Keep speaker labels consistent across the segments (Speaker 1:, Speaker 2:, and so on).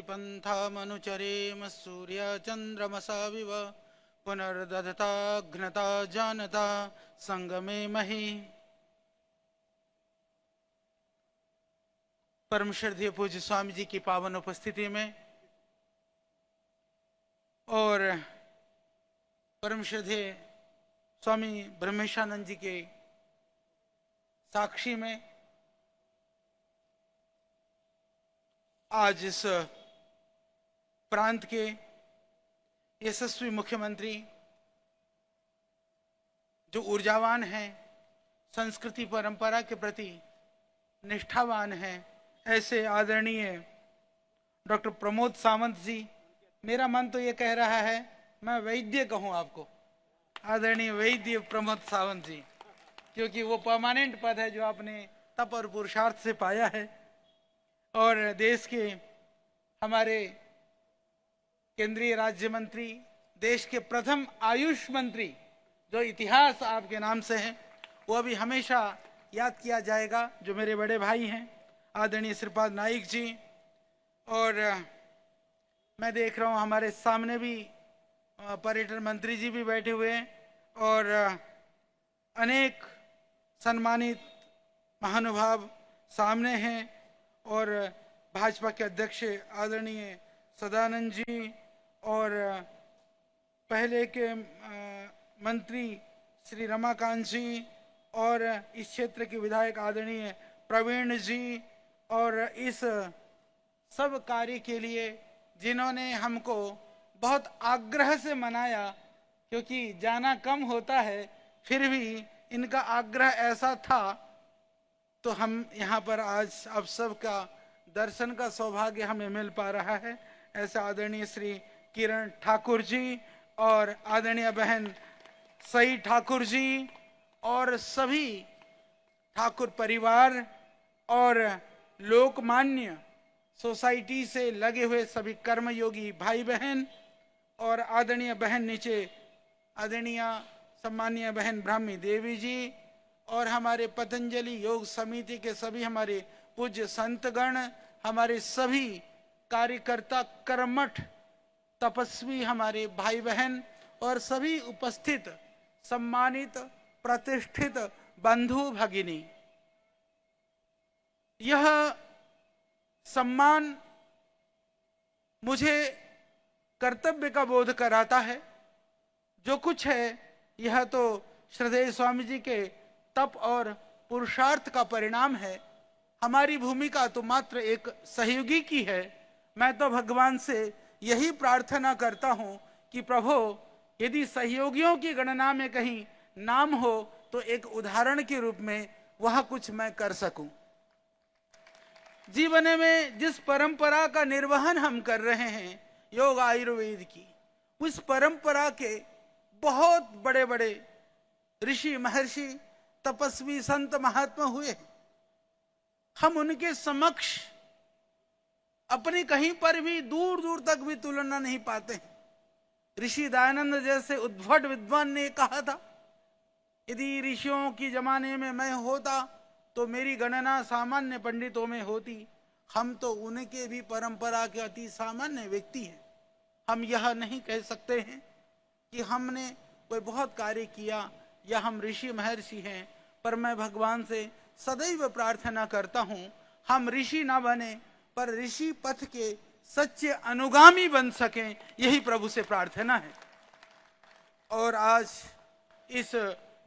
Speaker 1: पंथामनुचरेम सूर्य चंद्रमसा विव पुनर्दधता घ्नता जानता संगमे मही। परम श्रद्धेय पूज्य स्वामी जी की पावन उपस्थिति में और परम श्रद्धेय स्वामी ब्रह्मेशानंद जी के साक्षी में आज इस प्रांत के यशस्वी मुख्यमंत्री जो ऊर्जावान हैं, संस्कृति परंपरा के प्रति निष्ठावान हैं, ऐसे आदरणीय डॉक्टर प्रमोद सावंत जी, मेरा मन तो ये कह रहा है मैं वैद्य कहूं आपको, आदरणीय वैद्य प्रमोद सावंत जी, क्योंकि वो परमानेंट पद है जो आपने तप और पुरुषार्थ से पाया है। और देश के हमारे केंद्रीय राज्य मंत्री, देश के प्रथम आयुष मंत्री, जो इतिहास आपके नाम से है, वो भी हमेशा याद किया जाएगा, जो मेरे बड़े भाई हैं आदरणीय श्रीपाद नाइक जी। और मैं देख रहा हूँ हमारे सामने भी पर्यटन मंत्री जी भी बैठे हुए हैं और अनेक सम्मानित महानुभाव सामने हैं। और भाजपा के अध्यक्ष आदरणीय सदानंद जी और पहले के मंत्री श्री रमाकांत जी और इस क्षेत्र के विधायक आदरणीय प्रवीण जी और इस सब कार्य के लिए जिन्होंने हमको बहुत आग्रह से मनाया, क्योंकि जाना कम होता है, फिर भी इनका आग्रह ऐसा था तो हम यहाँ पर आज आप सबका दर्शन का सौभाग्य हमें मिल पा रहा है। ऐसे आदरणीय श्री किरण ठाकुर जी और आदरणीय बहन सई ठाकुर जी और सभी ठाकुर परिवार और लोकमान्य सोसाइटी से लगे हुए सभी कर्मयोगी भाई बहन और आदरणीय बहन नीचे आदरणीय सम्मानीय बहन ब्राह्मी देवी जी और हमारे पतंजलि योग समिति के सभी हमारे पूज्य संतगण, हमारे सभी कार्यकर्ता, कर्मठ तपस्वी हमारे भाई बहन और सभी उपस्थित सम्मानित प्रतिष्ठित बंधु भगिनी, यह सम्मान मुझे कर्तव्य का बोध कराता है। जो कुछ है यह तो श्रद्धेय स्वामी जी के तप और पुरुषार्थ का परिणाम है। हमारी भूमिका तो मात्र एक सहयोगी की है। मैं तो भगवान से यही प्रार्थना करता हूं कि प्रभु, यदि सहयोगियों की गणना में कहीं नाम हो तो एक उदाहरण के रूप में वह कुछ मैं कर सकूं। जीवन में जिस परंपरा का निर्वहन हम कर रहे हैं, योग आयुर्वेद की, उस परंपरा के बहुत बड़े बड़े ऋषि महर्षि तपस्वी संत महात्मा हुए। हम उनके समक्ष अपनी कहीं पर भी दूर दूर तक भी तुलना नहीं पाते। ऋषि दयानंद जैसे उद्भट विद्वान ने कहा था, यदि ऋषियों की जमाने में मैं होता तो मेरी गणना सामान्य पंडितों में होती। हम तो उनके भी परंपरा के अति सामान्य व्यक्ति हैं। हम यह नहीं कह सकते हैं कि हमने कोई बहुत कार्य किया या हम ऋषि महर्षि हैं, पर मैं भगवान से सदैव प्रार्थना करता हूं हम ऋषि ना बने पर ऋषि पथ के सच्चे अनुगामी बन सकें, यही प्रभु से प्रार्थना है। और आज इस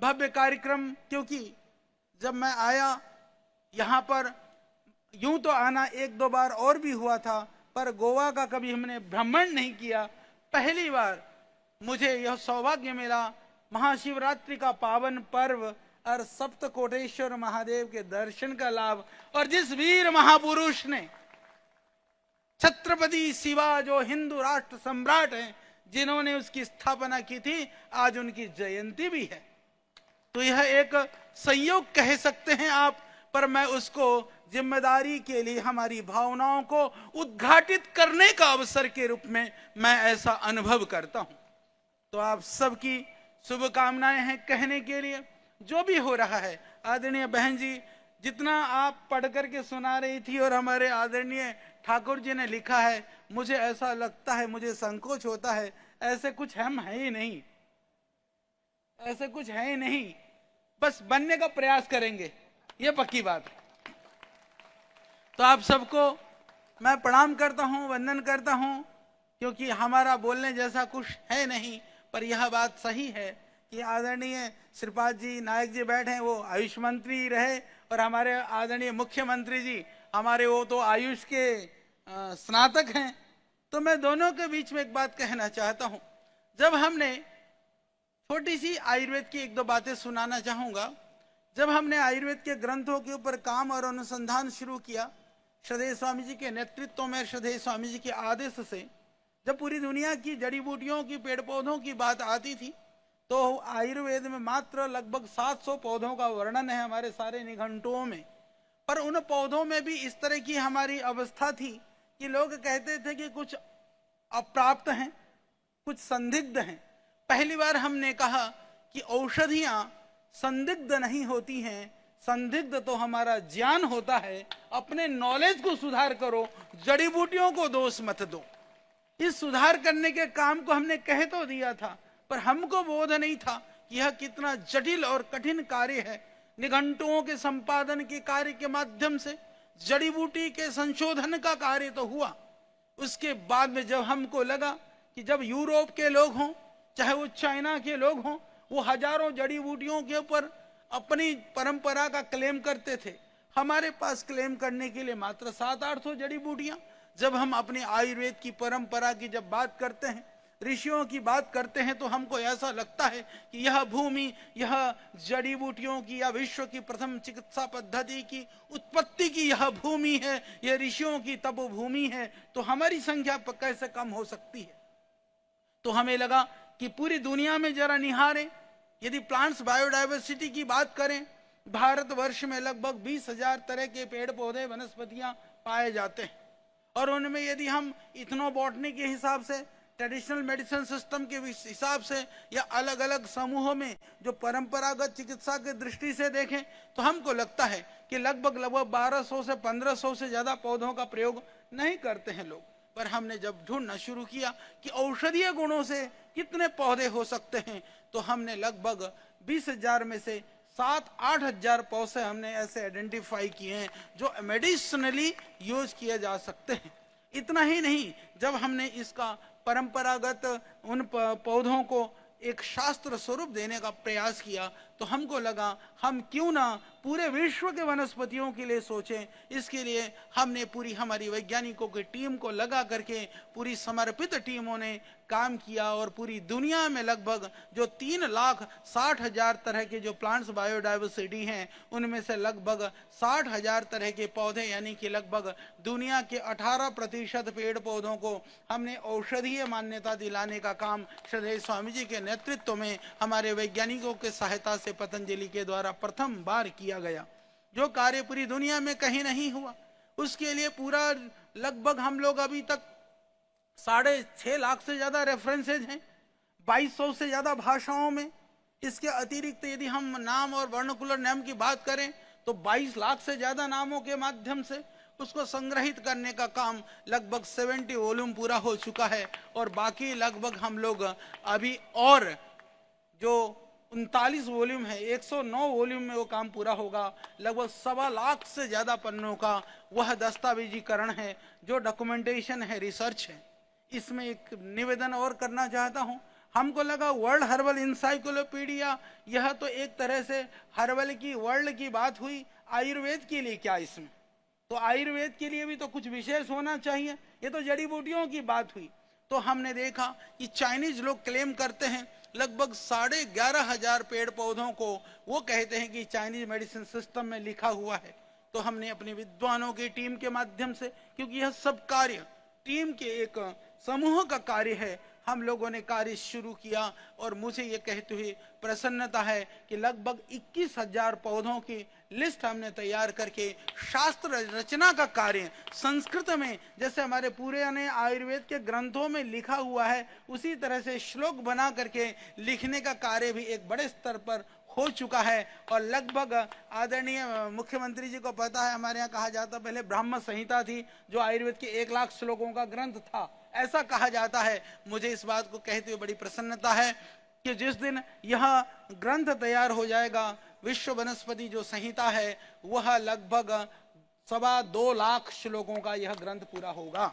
Speaker 1: भव्य कार्यक्रम, क्योंकि जब मैं आया यहाँ पर, यूं तो आना एक दो बार और भी हुआ था, पर गोवा का कभी हमने भ्रमण नहीं किया। पहली बार मुझे यह सौभाग्य मिला, महाशिवरात्रि का पावन पर्व और सप्तकोटेश्वर महादेव के दर्शन का लाभ। और जिस वीर महापुरुष ने, छत्रपति शिवा जो हिंदू राष्ट्र सम्राट हैं, जिन्होंने उसकी स्थापना की थी, आज उनकी जयंती भी है। तो यह एक संयोग कह सकते हैं आप, पर मैं उसको जिम्मेदारी के लिए हमारी भावनाओं को उद्घाटित करने का अवसर के रूप में मैं ऐसा अनुभव करता हूं। तो आप सबकी शुभकामनाएं हैं कहने के लिए। जो भी हो रहा है, आदरणीय बहन जी जितना आप पढ़ करके सुना रही थी और हमारे आदरणीय ठाकुर जी ने लिखा है, मुझे ऐसा लगता है, मुझे संकोच होता है, ऐसे कुछ हम है ही नहीं, ऐसे कुछ है ही नहीं, बस बनने का प्रयास करेंगे, ये पक्की बात है। तो आप सबको मैं प्रणाम करता हूं, वंदन करता हूं, क्योंकि हमारा बोलने जैसा कुछ है नहीं, पर यह बात सही है कि आदरणीय श्रीपाद जी नायक जी बैठे हैं, वो आयुष मंत्री रहे, और हमारे आदरणीय मुख्यमंत्री जी हमारे वो तो आयुष के स्नातक हैं। तो मैं दोनों के बीच में एक बात कहना चाहता हूं। जब हमने छोटी सी आयुर्वेद की एक दो बातें सुनाना चाहूंगा। जब हमने आयुर्वेद के ग्रंथों के ऊपर काम और अनुसंधान शुरू किया, श्रद्धेय स्वामी जी के नेतृत्व में, श्रद्धेय स्वामी जी के आदेश से, जब पूरी दुनिया की जड़ी बूटियों की, पेड़ पौधों की बात आती थी, तो आयुर्वेद में मात्र लगभग 700 पौधों का वर्णन है हमारे सारे निघंटुओं में। पर उन पौधों में भी इस तरह की हमारी अवस्था थी कि लोग कहते थे कि कुछ अप्राप्त हैं, कुछ संदिग्ध हैं। पहली बार हमने कहा कि औषधियां संदिग्ध नहीं होती हैं, संदिग्ध तो हमारा ज्ञान होता है। अपने नॉलेज को सुधार करो, जड़ी बूटियों को दोष मत दो। इस सुधार करने के काम को हमने कह तो दिया था, पर हमको बोध नहीं था कि यह कितना जटिल और कठिन कार्य है। निघंटुओं के संपादन के कार्य के माध्यम से जड़ी बूटी के संशोधन का कार्य तो हुआ। उसके बाद में जब हमको लगा कि जब यूरोप के लोग हों, चाहे वो चाइना के लोग हों, वो हजारों जड़ी बूटियों के ऊपर अपनी परंपरा का क्लेम करते थे, हमारे पास क्लेम करने के लिए मात्र 700-800 जड़ी बूटियां। जब हम अपनी आयुर्वेद की परंपरा की जब बात करते हैं, ऋषियों की बात करते हैं, तो हमको ऐसा लगता है कि यह भूमि, यह जड़ी बूटियों की या विश्व की प्रथम चिकित्सा पद्धति की उत्पत्ति की यह भूमि है, यह ऋषियों की तप भूमि है, तो हमारी संख्या कैसे कम हो सकती है। तो हमें लगा कि पूरी दुनिया में जरा निहारें। यदि प्लांट्स बायोडायवर्सिटी की बात करें, भारतवर्ष में लगभग 20,000 तरह के पेड़ पौधे वनस्पतियां पाए जाते हैं, और उनमें यदि हम इथनोबॉटनी के हिसाब से, ट्रेडिशनल मेडिसिन सिस्टम के हिसाब से, या अलग अलग समूहों में जो परंपरागत चिकित्सा की दृष्टि से देखें, तो हमको लगता है कि लगभग 1200 से 1500 से ज्यादा पौधों का प्रयोग नहीं करते हैं लोग। पर हमने जब ढूंढना शुरू किया कि औषधीय गुणों से कितने पौधे हो सकते हैं, तो हमने लगभग 20,000 में से 7-8 हजार पौधे हमने ऐसे आइडेंटिफाई किए हैं जो मेडिसिनली यूज किए जा सकते हैं। इतना ही नहीं, जब हमने इसका परंपरागत उन पौधों को एक शास्त्र स्वरूप देने का प्रयास किया, तो हमको लगा हम क्यों ना पूरे विश्व के वनस्पतियों के लिए सोचें। इसके लिए हमने पूरी हमारी वैज्ञानिकों की टीम को लगा करके, पूरी समर्पित टीमों ने काम किया, और पूरी दुनिया में लगभग जो 3,60,000 तरह के जो प्लांट्स बायोडायवर्सिटी हैं, उनमें से लगभग 60,000 तरह के पौधे, यानी कि लगभग दुनिया के 18% पेड़ पौधों को हमने औषधीय मान्यता दिलाने का काम श्रद्धेय स्वामी जी के नेतृत्व में हमारे वैज्ञानिकों के सहायता से पतंजलि के द्वारा प्रथम बार किया गया, जो कार्य पूरी दुनिया में कहीं नहीं हुआ। उसके लिए पूरा लगभग हम लोग अभी तक 6.5 लाख से ज्यादा रेफरेंसेज हैं 2200 से ज्यादा भाषाओं में। इसके अतिरिक्त यदि हम नाम और वर्नाकुलर नेम की बात करें, तो 22 लाख से ज्यादा नामों के माध्यम से उसको संग्रहित करने का काम लगभग 70 वॉल्यूम पूरा हो चुका है, और बाकी लगभग हम लोग अभी और जो 39 वॉल्यूम है, 109 वॉल्यूम में वो काम पूरा होगा। लगभग 1.25 लाख से ज्यादा पन्नों का वह दस्तावेजीकरण है, जो डॉक्यूमेंटेशन है, रिसर्च है। इसमें एक निवेदन और करना चाहता हूं। हमको लगा वर्ल्ड हर्बल इंसाइक्लोपीडिया, यह तो एक तरह से हर्बल की वर्ल्ड की बात हुई, आयुर्वेद के लिए क्या इसमें? तो आयुर्वेद के लिए भी तो कुछ विशेष होना चाहिए। ये तो जड़ी बूटियों की बात हुई। तो हमने देखा कि चाइनीज लोग क्लेम करते हैं लगभग 11,500 पेड़ पौधों को वो कहते हैं कि चाइनीज मेडिसिन सिस्टम में लिखा हुआ है। तो हमने अपने विद्वानों की टीम के माध्यम से, क्योंकि यह सब कार्य टीम के एक समूह का कार्य है, हम लोगों ने कार्य शुरू किया, और मुझे ये कहते हुए प्रसन्नता है कि लगभग 21,000 पौधों की लिस्ट हमने तैयार करके शास्त्र रचना का कार्य संस्कृत में, जैसे हमारे पुराने आयुर्वेद के ग्रंथों में लिखा हुआ है, उसी तरह से श्लोक बना करके लिखने का कार्य भी एक बड़े स्तर पर हो चुका है। और लगभग आदरणीय मुख्यमंत्री जी को पता है, हमारे यहाँ कहा जाता पहले ब्राह्म संहिता थी जो आयुर्वेद के 1 लाख श्लोकों का ग्रंथ था, ऐसा कहा जाता है। मुझे इस बात को कहते हुए बड़ी प्रसन्नता है कि जिस दिन यह ग्रंथ तैयार हो जाएगा, विश्व वनस्पति जो संहिता है वह लगभग 2.25 लाख श्लोकों का यह ग्रंथ पूरा होगा,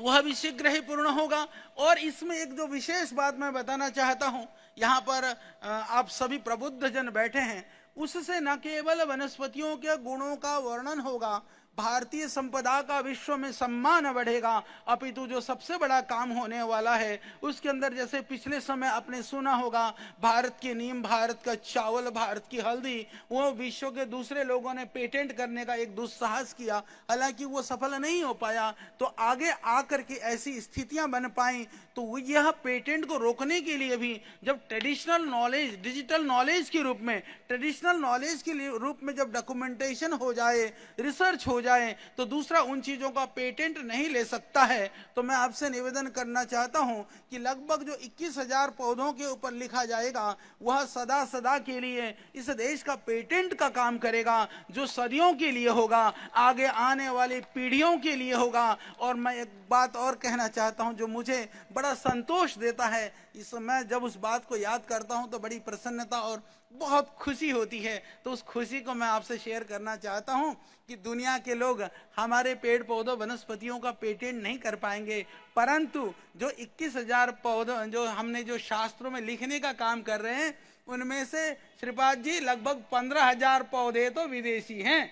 Speaker 1: वह भी शीघ्र ही पूर्ण होगा। और इसमें एक जो विशेष बात मैं बताना चाहता हूं, यहाँ पर आप सभी प्रबुद्ध जन बैठे हैं, उससे न केवल वनस्पतियों के गुणों का वर्णन होगा, भारतीय संपदा का विश्व में सम्मान बढ़ेगा, अपितु जो सबसे बड़ा काम होने वाला है उसके अंदर, जैसे पिछले समय आपने सुना होगा, भारत की नीम, भारत का चावल, भारत की हल्दी, वो विश्व के दूसरे लोगों ने पेटेंट करने का एक दुस्साहस किया, हालांकि वो सफल नहीं हो पाया। तो आगे आकर के ऐसी स्थितियां बन पाई, तो यह पेटेंट को रोकने के लिए भी जब ट्रेडिशनल नॉलेज, डिजिटल नॉलेज के रूप में, ट्रेडिशनल नॉलेज के रूप में जब डॉक्यूमेंटेशन हो जाए, रिसर्च हो जाए, तो दूसरा उन चीजों का पेटेंट नहीं ले सकता है। तो मैं आपसे निवेदन करना चाहता हूं कि लगभग जो 21,000 पौधों के ऊपर लिखा जाएगा वह सदा सदा के लिए इस देश का पेटेंट का काम करेगा, जो सदियों के लिए होगा, आगे आने वाली पीढ़ियों के लिए होगा। और मैं एक बात और कहना चाहता हूं जो मुझे बड़ा संतोष देता है, इस मैं जब उस बात को याद करता हूं तो बड़ी प्रसन्नता और बहुत खुशी होती है। तो उस खुशी को मैं आपसे शेयर करना चाहता हूं कि दुनिया के लोग हमारे पेड़ पौधों वनस्पतियों का पेटेंट नहीं कर पाएंगे, परंतु जो 21,000 पौधों जो हमने जो शास्त्रों में लिखने का काम कर रहे हैं, उनमें से श्रीपाद जी लगभग 15,000 पौधे तो विदेशी हैं।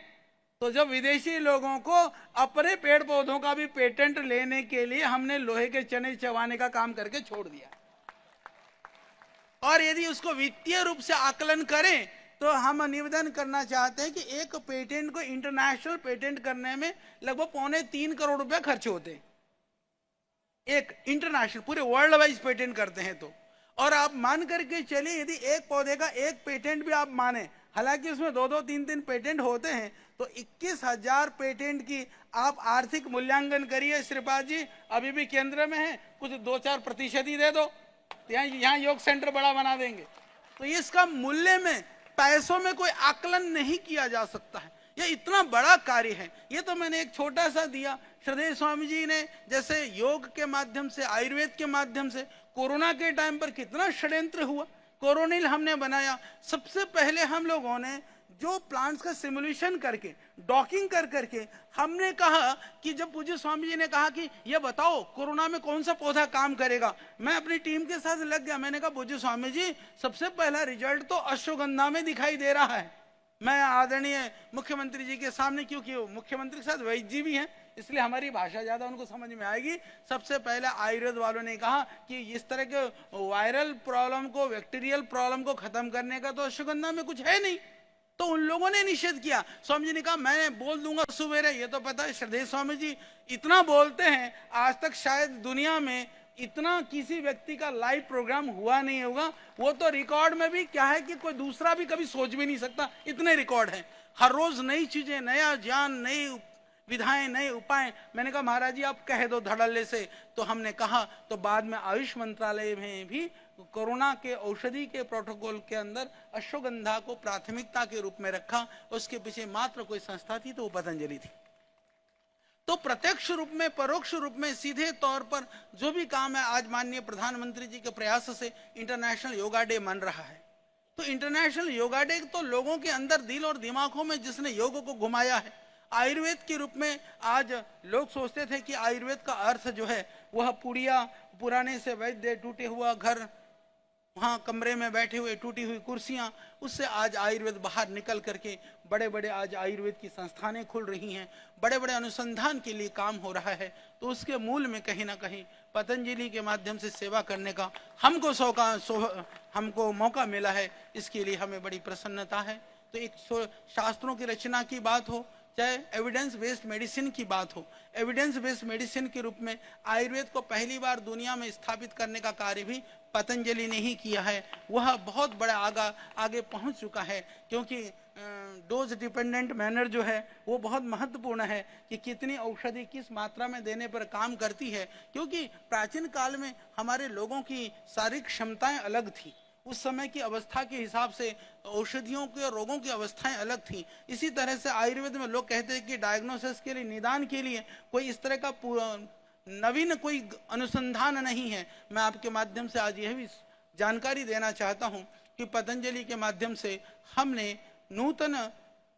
Speaker 1: तो जब विदेशी लोगों को अपने पेड़ पौधों का भी पेटेंट लेने के लिए हमने लोहे के चने चबाने का काम करके छोड़ दिया, और यदि उसको वित्तीय रूप से आकलन करें तो हम निवेदन करना चाहते हैं कि एक पेटेंट को इंटरनेशनल पेटेंट करने में लगभग 2.25 करोड़ रुपए खर्च होते हैं, एक इंटरनेशनल पूरे वर्ल्ड वाइज पेटेंट करते हैं तो। और आप मान करके चलिए, यदि एक पौधे का एक पेटेंट भी आप माने, हालांकि उसमें 2-2, 3-3 पेटेंट होते हैं, तो 21,000 पेटेंट की आप आर्थिक मूल्यांकन करिए। श्रीपाद जी अभी भी केंद्र में है, कुछ 2-4% ही दे दो, यहाँ योग सेंटर बड़ा बना देंगे। तो इसका मूल्य में, पैसों में कोई आकलन नहीं किया जा सकता है, ये इतना बड़ा कार्य है। ये तो मैंने एक छोटा सा दिया। श्रद्धेय स्वामी जी ने जैसे योग के माध्यम से, आयुर्वेद के माध्यम से, कोरोना के टाइम पर कितना षड्यंत्र हुआ, कोरोनिल हमने बनाया। सबसे पहले हम लोगों ने जो प्लांट्स का सिमुलेशन करके, डॉकिंग कर करके हमने कहा कि जब पूज्य स्वामी जी ने कहा कि ये बताओ कोरोना में कौन सा पौधा काम करेगा, मैं अपनी टीम के साथ लग गया। मैंने कहा पूज्य स्वामी जी सबसे पहला रिजल्ट तो अश्वगंधा में दिखाई दे रहा है। मैं आदरणीय मुख्यमंत्री जी के सामने, क्योंकि मुख्यमंत्री के साथ वैद्य जी भी हैं, इसलिए हमारी भाषा ज्यादा उनको समझ में आएगी। सबसे पहले आयुर्वेद वालों ने कहा कि इस तरह के वायरल प्रॉब्लम को, बैक्टीरियल प्रॉब्लम को खत्म करने का तो अश्वगंधा में कुछ है नहीं, तो उन लोगों ने निषेध किया। स्वामी जी ने कहा मैं बोल दूंगा सुबेरे, ये तो पता है श्रद्धेय स्वामी जी इतना बोलते हैं, आज तक शायद दुनिया में इतना किसी व्यक्ति का लाइव प्रोग्राम हुआ नहीं होगा। वो तो रिकॉर्ड में भी क्या है कि कोई दूसरा भी कभी सोच भी नहीं सकता, इतने रिकॉर्ड हैं। हर रोज नई चीजें, नया ज्ञान, नई विधाएं, नए उपाय। मैंने कहा महाराज जी आप कह दो धड़ल्ले से, तो हमने कहा। तो बाद में आयुष मंत्रालय में भी कोरोना के औषधि के प्रोटोकॉल के अंदर अश्वगंधा को प्राथमिकता के रूप में रखा। उसके पीछे मात्र कोई संस्था थी तो वो पतंजलि थी। तो प्रत्यक्ष रूप में, परोक्ष रूप में, सीधे तौर पर जो भी काम है, आज माननीय प्रधानमंत्री जी के प्रयास से इंटरनेशनल योगा डे मन रहा है। तो इंटरनेशनल योगा डे तो लोगों के अंदर, दिल और दिमागों में जिसने योग को घुमाया है, आयुर्वेद के रूप में। आज लोग सोचते थे कि आयुर्वेद का अर्थ जो है वह पुड़िया, पुराने से वैद्य, टूटे हुआ घर, वहां कमरे में बैठे हुए, टूटी हुई कुर्सियां, उससे आज आयुर्वेद बाहर निकल करके बड़े बड़े आज आयुर्वेद की संस्थानें खुल रही हैं, बड़े बड़े अनुसंधान के लिए काम हो रहा है। तो उसके मूल में कहीं ना कहीं पतंजलि के माध्यम से सेवा करने का हमको मौका मिला है, इसके लिए हमें बड़ी प्रसन्नता है। तो एक शास्त्रों की रचना की बात हो, चाहे एविडेंस बेस्ड मेडिसिन की बात हो, एविडेंस बेस्ड मेडिसिन के रूप में आयुर्वेद को पहली बार दुनिया में स्थापित करने का कार्य भी पतंजलि ने ही किया है। वह बहुत बड़ा आगे पहुंच चुका है, क्योंकि डोज डिपेंडेंट मैनर जो है वो बहुत महत्वपूर्ण है कि कितनी औषधि किस मात्रा में देने पर काम करती है। क्योंकि प्राचीन काल में हमारे लोगों की शारीरिक क्षमताएं अलग थी, उस समय की अवस्था के हिसाब से औषधियों के और रोगों की अवस्थाएं अलग थी। इसी तरह से आयुर्वेद में लोग कहते हैं कि डायग्नोसिस के लिए, निदान के लिए कोई इस तरह का नवीन कोई अनुसंधान नहीं है। मैं आपके माध्यम से आज यह भी जानकारी देना चाहता हूं कि पतंजलि के माध्यम से हमने नूतन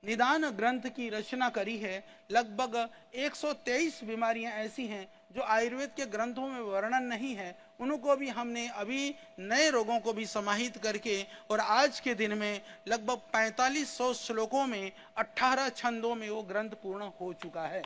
Speaker 1: निदान ग्रंथ की रचना करी है। लगभग 123 बीमारियां ऐसी हैं जो आयुर्वेद के ग्रंथों में वर्णन नहीं है, उनको भी हमने अभी नए रोगों को भी समाहित करके, और आज के दिन में लगभग 4500 श्लोकों में 18 छंदों में वो ग्रंथ पूर्ण हो चुका है।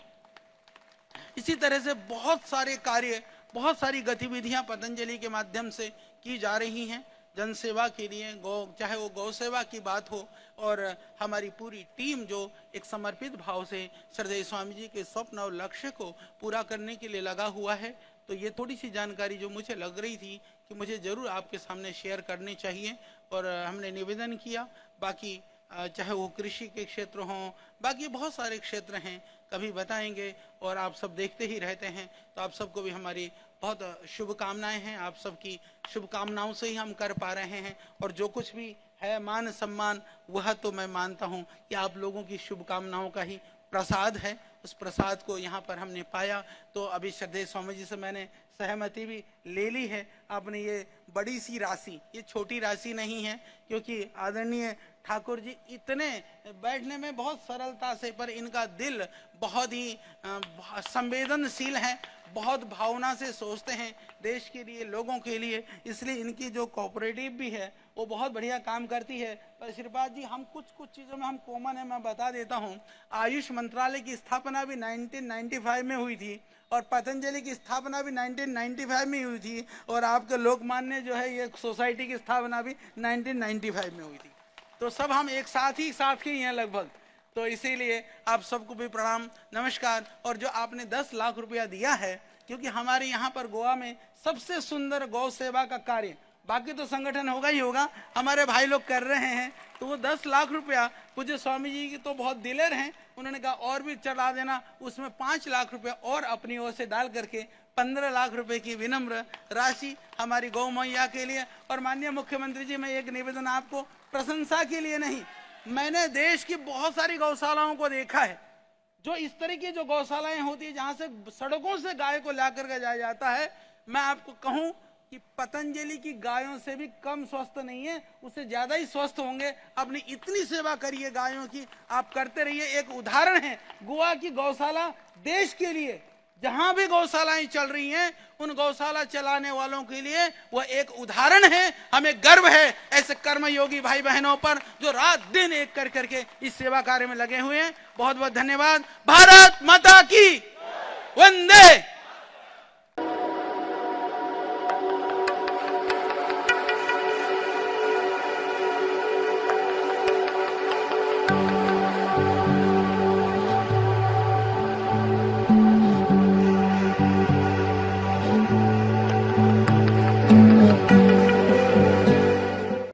Speaker 1: इसी तरह से बहुत सारे कार्य, बहुत सारी गतिविधियां पतंजलि के माध्यम से की जा रही हैं जन सेवा के लिए। चाहे वो गौ सेवा की बात हो, और हमारी पूरी टीम जो एक समर्पित भाव से श्रद्धेय स्वामी जी के स्वप्न और लक्ष्य को पूरा करने के लिए लगा हुआ है। तो ये थोड़ी सी जानकारी जो मुझे लग रही थी कि मुझे जरूर आपके सामने शेयर करनी चाहिए, और हमने निवेदन किया। बाकी चाहे वो कृषि के क्षेत्र हों, बाकी बहुत सारे क्षेत्र हैं, कभी बताएंगे। और आप सब देखते ही रहते हैं, तो आप सबको भी हमारी बहुत शुभकामनाएं हैं। आप सबकी शुभकामनाओं से ही हम कर पा रहे हैं, और जो कुछ भी है मान सम्मान, वह तो मैं मानता हूं कि आप लोगों की शुभकामनाओं का ही प्रसाद है। उस प्रसाद को यहाँ पर हमने पाया। तो अभी श्रद्धेय स्वामी जी से मैंने सहमति भी ले ली है। आपने ये बड़ी सी राशि, ये छोटी राशि नहीं है, क्योंकि आदरणीय ठाकुर जी इतने बैठने में बहुत सरलता से, पर इनका दिल बहुत ही संवेदनशील है, बहुत भावना से सोचते हैं देश के लिए, लोगों के लिए। इसलिए इनकी जो कोऑपरेटिव भी है वो बहुत बढ़िया काम करती है। पर श्रीपाद जी, हम कुछ चीज़ों में हम कॉमन है, मैं बता देता हूँ। आयुष मंत्रालय की स्थापना भी 1995 में हुई थी, और पतंजलि की स्थापना भी 1995 में हुई थी, और आपके लोकमान्य जो है ये सोसाइटी की स्थापना भी 1995 में हुई थी। तो सब हम एक साथ ही हैं लगभग। तो इसीलिए आप सबको भी प्रणाम, नमस्कार। और जो आपने 10 लाख रुपया दिया है, क्योंकि हमारे यहाँ पर गोवा में सबसे सुंदर गौ सेवा का कार्य, बाकी तो संगठन होगा ही होगा, हमारे भाई लोग कर रहे हैं। तो वो 10 लाख रुपया पूज्य स्वामी जी की तो बहुत दिलेर हैं, उन्होंने कहा और भी चढ़ा देना, उसमें 5 लाख रुपया और अपनी ओर से डाल करके 15 लाख रुपए की विनम्र राशि हमारी गौ मैया के लिए। और माननीय मुख्यमंत्री जी, मैं एक निवेदन आपको, प्रशंसा के लिए नहीं, मैंने देश की बहुत सारी गौशालाओं को देखा है, जो इस तरह की जो गौशालाएं होती है जहां से सड़कों से गाय को ला करके जाया जाता है। मैं आपको कहूं कि पतंजलि की गायों से भी कम स्वस्थ नहीं है, उससे ज्यादा ही स्वस्थ होंगे। अपनी इतनी सेवा करिए गायों की, आप करते रहिए। एक उदाहरण है गोवा की गौशाला, देश के लिए जहां भी गौशालाएं चल रही हैं, उन गौशाला चलाने वालों के लिए वह एक उदाहरण है। हमें गर्व है ऐसे कर्मयोगी भाई बहनों पर, जो रात दिन एक कर करके इस सेवा कार्य में लगे हुए हैं। बहुत बहुत धन्यवाद। भारत माता की वंदे